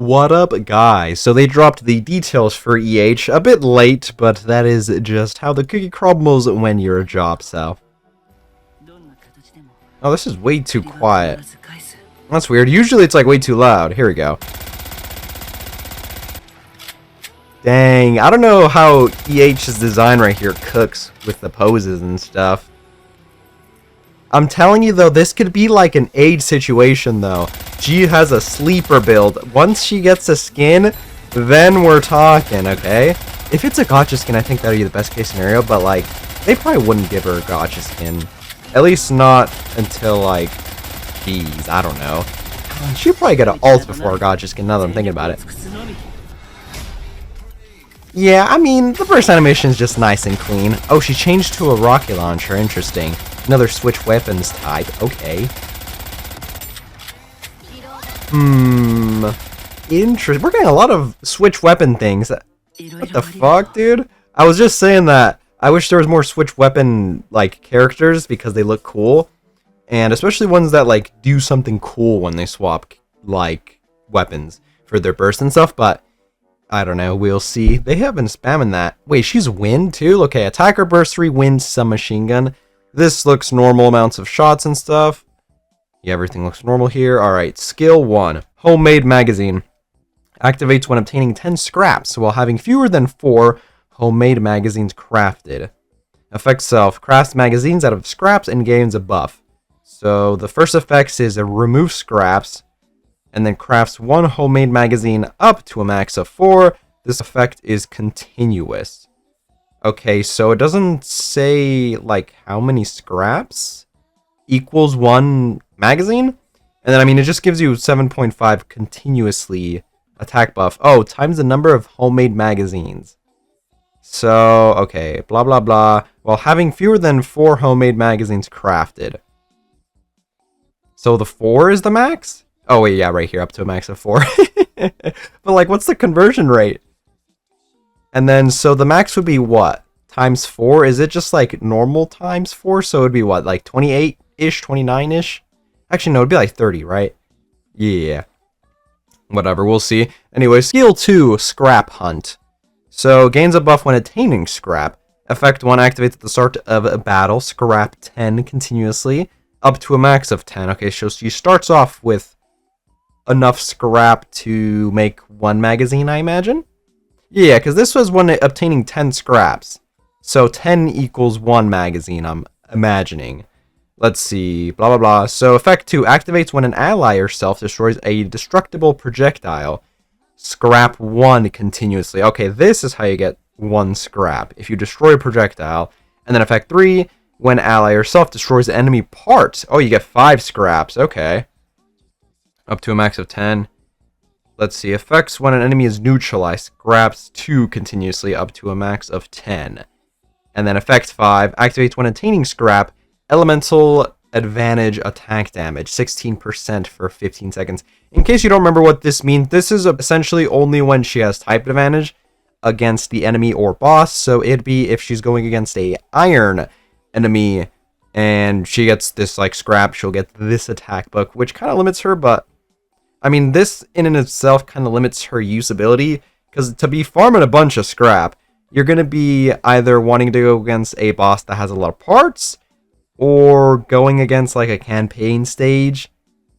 What up, guys? So they dropped the details for EH a bit late, but that is just how the cookie crumbles when you're a job cell. Oh, this is way too quiet. That's weird. Usually it's like way too loud. Here we go. Dang, I don't know how EH's design right here cooks with the poses and stuff. I'm telling you though, this could be like an age situation though. She has a sleeper build. Once she gets a skin, then we're talking, okay? If it's a gacha skin, I think that would be the best case scenario, but like, they probably wouldn't give her a gacha skin. At least not until like, geez, I don't know. She'd probably get an ult before a gacha skin, now that I'm thinking about it. Yeah, I mean, the burst animation is just nice and clean. Oh, she changed to a rocket launcher, interesting. Another switch weapons type, okay. Interesting. We're getting a lot of switch weapon things. What the fuck, dude? I was just saying that I wish there was more switch weapon, like, characters because they look cool. And especially ones that, like, do something cool when they swap, like, weapons for their burst and stuff, but I don't know, we'll see. They have been spamming that. Wait, she's wind too? Okay, attacker burst 3, wind, submachine gun. This looks normal amounts of shots and stuff. Yeah, everything looks normal here. Alright, skill 1. Homemade magazine. Activates when obtaining 10 scraps while having fewer than 4 homemade magazines crafted. Effect self. Crafts magazines out of scraps and gains a buff. So the first effect is remove scraps. And then crafts 1 homemade magazine up to a max of 4. This effect is continuous. Okay, so it doesn't say, like, how many scraps equals 1 magazine? And then, I mean, it just gives you 7.5 continuously attack buff. Oh, times the number of homemade magazines. So, okay, blah, blah, blah. While having fewer than 4 homemade magazines crafted. So the 4 is the max? Oh, wait, yeah, right here, up to a max of 4. But, like, what's the conversion rate? And then, so the max would be what? Times 4? Is it just, like, normal times 4? So it would be what, like 28-ish, 29-ish? Actually, no, it'd be like 30, right? Yeah. Whatever, we'll see. Anyway, skill 2, Scrap Hunt. So, gains a buff when attaining scrap. Effect 1 activates at the start of a battle. Scrap 10 continuously. Up to a max of 10. Okay, so she starts off with enough scrap to make 1 magazine, I imagine? Yeah, because this was when obtaining 10 scraps. So 10 equals 1 magazine, I'm imagining. Let's see, blah blah blah. So effect 2 activates when an ally or self destroys a destructible projectile. Scrap 1 continuously. Okay, this is how you get 1 scrap. If you destroy a projectile. And then effect 3, when ally or self destroys enemy parts. Oh, you get 5 scraps, okay. Up to a max of 10. Let's see, effects when an enemy is neutralized, scraps 2 continuously up to a max of 10. And then effect 5, activates when attaining scrap, elemental advantage attack damage, 16% for 15 seconds. In case you don't remember what this means, this is essentially only when she has type advantage against the enemy or boss, so it'd be if she's going against a iron enemy and she gets this like scrap, she'll get this attack book, which kind of limits her, but I mean, this in and itself kind of limits her usability, because to be farming a bunch of scrap, you're going to be either wanting to go against a boss that has a lot of parts, or going against like a campaign stage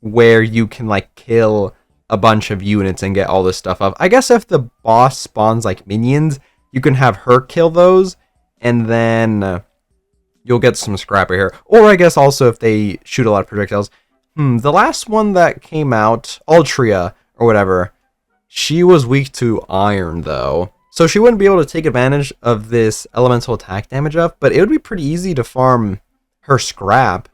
where you can like kill a bunch of units and get all this stuff up. I guess if the boss spawns like minions, you can have her kill those, and then you'll get some scrap right here. Or I guess also if they shoot a lot of projectiles. The last one that came out, Altria, or whatever, she was weak to iron, though. So she wouldn't be able to take advantage of this elemental attack damage up, but it would be pretty easy to farm her scrap.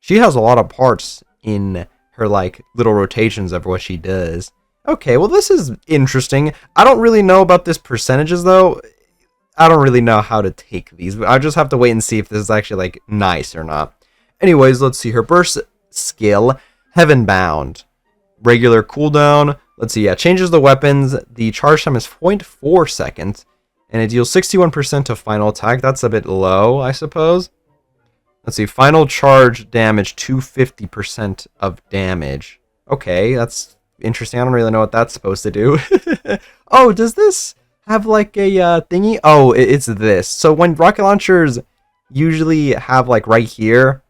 She has a lot of parts in her, like, little rotations of what she does. Okay, well, this is interesting. I don't really know about this percentages, though. I don't really know how to take these. I just have to wait and see if this is actually, like, nice or not. Anyways, let's see her burst skill, Heavenbound. Regular cooldown. Let's see, yeah, changes the weapons. The charge time is 0.4 seconds, and it deals 61% to final attack. That's a bit low, I suppose. Let's see, final charge damage 250% of damage. Okay, that's interesting. I don't really know what that's supposed to do. Oh, does this have like a thingy? Oh, it's this. So when rocket launchers usually have like right here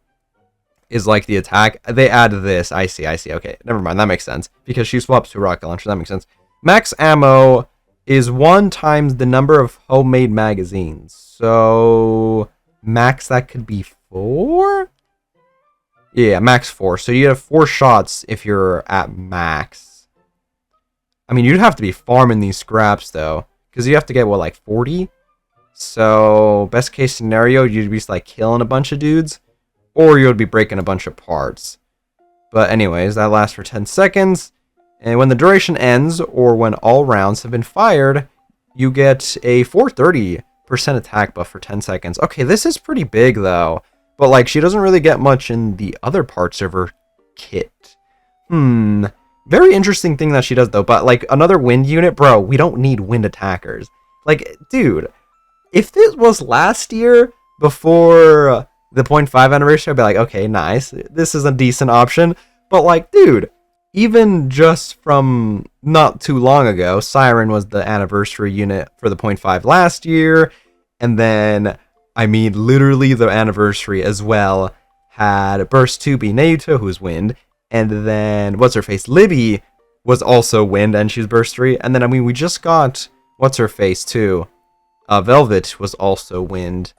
is like the attack, they add this. I see. Okay, never mind. That makes sense because she swaps to rocket launcher. That makes sense. Max ammo is 1 times the number of homemade magazines. So max that could be 4? Yeah, max 4. So you have 4 shots if you're at max. I mean, you'd have to be farming these scraps though, because you have to get what, like 40? So best case scenario, you'd be like killing a bunch of dudes, or you would be breaking a bunch of parts. But anyways, that lasts for 10 seconds. And when the duration ends, or when all rounds have been fired, you get a 430% attack buff for 10 seconds. Okay, this is pretty big though. But like, she doesn't really get much in the other parts of her kit. Very interesting thing that she does though. But like, another wind unit, bro, we don't need wind attackers. Like, dude, if this was last year before the 0.5 anniversary, I'd be like, okay, nice. This is a decent option. But like, dude, even just from not too long ago, Siren was the anniversary unit for the 0.5 last year. And then, I mean, literally the anniversary as well had Burst 2 be Naruto, who's wind. And then, what's-her-face, Libby was also wind, and she's Burst 3. And then, I mean, we just got, what's-her-face, too. Velvet was also wind.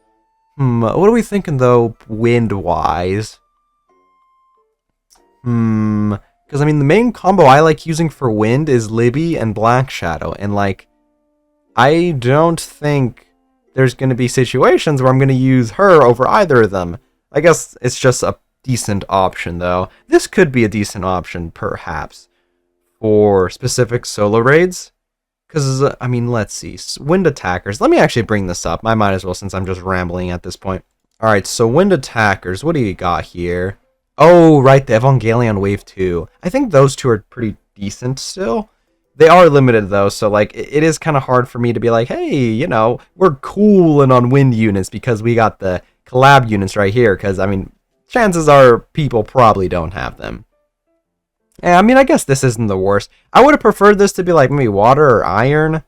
What are we thinking, though, wind-wise? Because, I mean, the main combo I like using for wind is Libby and Black Shadow. And, like, I don't think there's going to be situations where I'm going to use her over either of them. I guess it's just a decent option, though. This could be a decent option, perhaps, for specific solo raids. Because, I mean, let's see. Wind attackers. Let me actually bring this up. I might as well, since I'm just rambling at this point. Alright, so wind attackers. What do you got here? Oh, right, the Evangelion Wave 2. I think those two are pretty decent still. They are limited, though, so, like, it is kind of hard for me to be like, hey, you know, we're cooling on wind units because we got the collab units right here. Because, I mean, chances are people probably don't have them. Yeah, I mean, I guess this isn't the worst. I would have preferred this to be like maybe water or iron.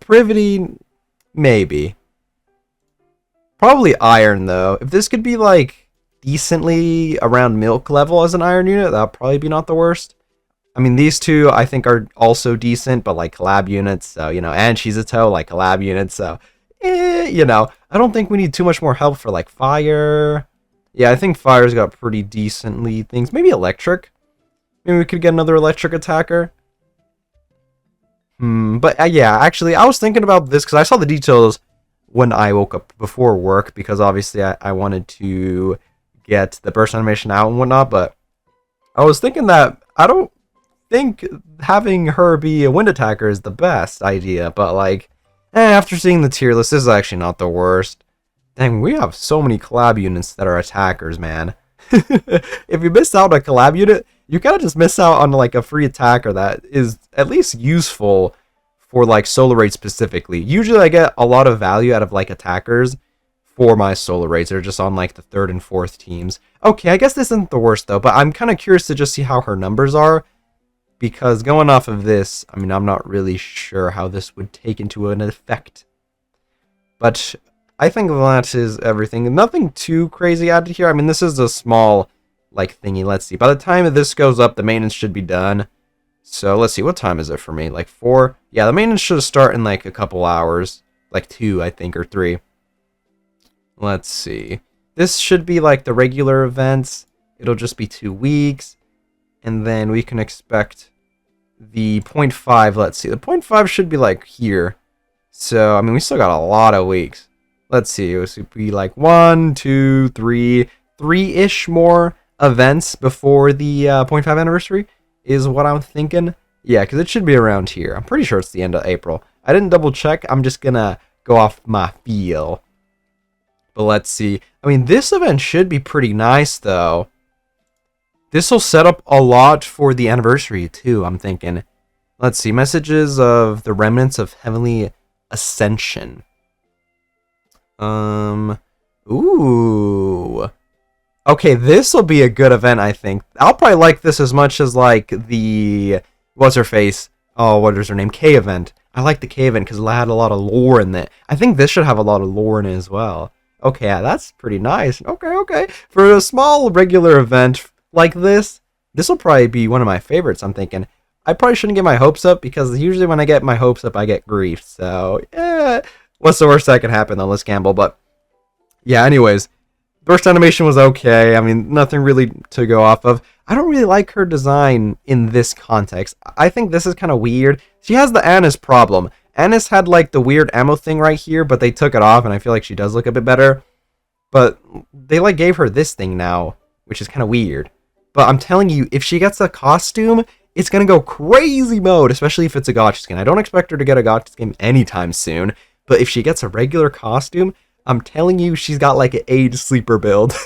Privity, maybe. Probably iron, though. If this could be like decently around milk level as an iron unit, that would probably be not the worst. I mean, these two I think are also decent, but like collab units, so, you know, and Shizuto, like collab units, so, you know, I don't think we need too much more help for like fire. Yeah, I think fire's got pretty decently things. Maybe electric. Maybe we could get another electric attacker. But yeah, actually, I was thinking about this because I saw the details when I woke up before work, because obviously I wanted to get the burst animation out and whatnot, but I was thinking that I don't think having her be a wind attacker is the best idea, but like, after seeing the tier list, this is actually not the worst. Dang, we have so many collab units that are attackers, man. If you miss out on a collab unit, you kind of just miss out on like a free attacker that is at least useful for like solo raids specifically. Usually I get a lot of value out of like attackers for my solo raids. They're just on like the 3rd and 4th teams. Okay, I guess this isn't the worst though, but I'm kind of curious to just see how her numbers are. Because going off of this, I mean, I'm not really sure how this would take into an effect. But I think that is everything. Nothing too crazy added here. I mean, this is a small, like, thingy. Let's see. By the time this goes up, the maintenance should be done. So, let's see. What time is it for me? Like, 4? Yeah, the maintenance should start in, like, a couple hours. Like, 2, I think, or 3. Let's see. This should be, like, the regular events. It'll just be 2 weeks. And then we can expect the 0.5. Let's see. The 0.5 should be, like, here. So, I mean, we still got a lot of weeks. Let's see, it would be like 1, 2, 3, 3-ish more events before the 0.5 anniversary is what I'm thinking. Yeah, because it should be around here. I'm pretty sure it's the end of April. I didn't double check. I'm just going to go off my feel. But let's see. I mean, this event should be pretty nice, though. This will set up a lot for the anniversary, too, I'm thinking. Let's see. Messages of the remnants of Heavenly Ascension. Ooh. Okay, this will be a good event, I think. I'll probably like this as much as like the what's her face? Oh, what is her name? K event. I like the K event because it had a lot of lore in it. I think this should have a lot of lore in it as well. Okay, yeah, that's pretty nice. Okay, okay. For a small regular event like this will probably be one of my favorites. I'm thinking. I probably shouldn't get my hopes up because usually when I get my hopes up, I get grief. So yeah, what's the worst that could happen? Though, let's gamble. But yeah, anyways. Burst animation was okay. I mean, nothing really to go off of. I don't really like her design in this context. I think this is kind of weird. She has the Annis problem. Annis had like the weird ammo thing right here, but they took it off, and I feel like she does look a bit better. But they like gave her this thing now, which is kind of weird. But I'm telling you, if she gets a costume, it's gonna go crazy mode, especially if it's a gotcha skin. I don't expect her to get a gotcha skin anytime soon, but if she gets a regular costume, I'm telling you, she's got like an age sleeper build.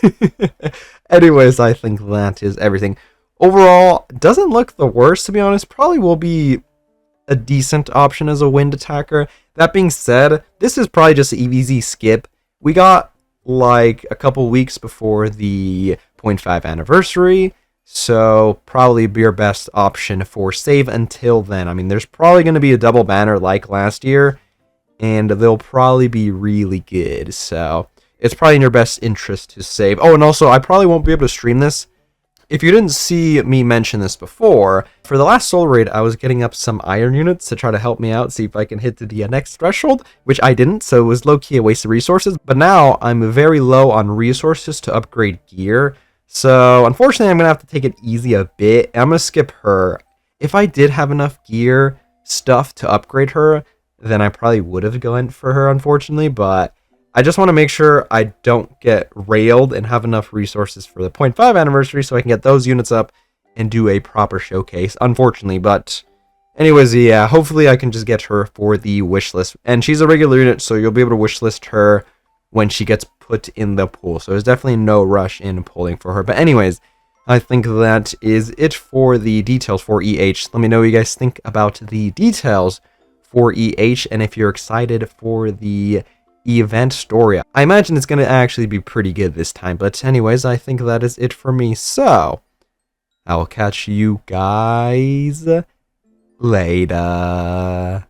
Anyways, I think that is everything. Overall, doesn't look the worst, to be honest. Probably will be a decent option as a wind attacker. That being said, this is probably just an EVZ skip. We got like a couple weeks before the 0.5 anniversary, so probably be your best option for save until then. I mean, there's probably going to be a double banner like last year, and they'll probably be really good, so it's probably in your best interest to save. Oh, and also, I probably won't be able to stream this. If you didn't see me mention this before, for the last soul raid, I was getting up some iron units to try to help me out, see if I can hit the next threshold, which I didn't, so it was low-key a waste of resources. But now, I'm very low on resources to upgrade gear, so unfortunately, I'm going to have to take it easy a bit. I'm going to skip her. If I did have enough gear stuff to upgrade her, then I probably would have gone for her, unfortunately, but I just want to make sure I don't get railed and have enough resources for the 0.5 anniversary so I can get those units up and do a proper showcase, unfortunately. But anyways, yeah, hopefully I can just get her for the wish list. And she's a regular unit, so you'll be able to wish list her when she gets put in the pool. So there's definitely no rush in pulling for her. But anyways, I think that is it for the details for EH. Let me know what you guys think about the details for EH, and if you're excited for the event story. I imagine it's going to actually be pretty good this time, but anyways, I think that is it for me, so I will catch you guys later.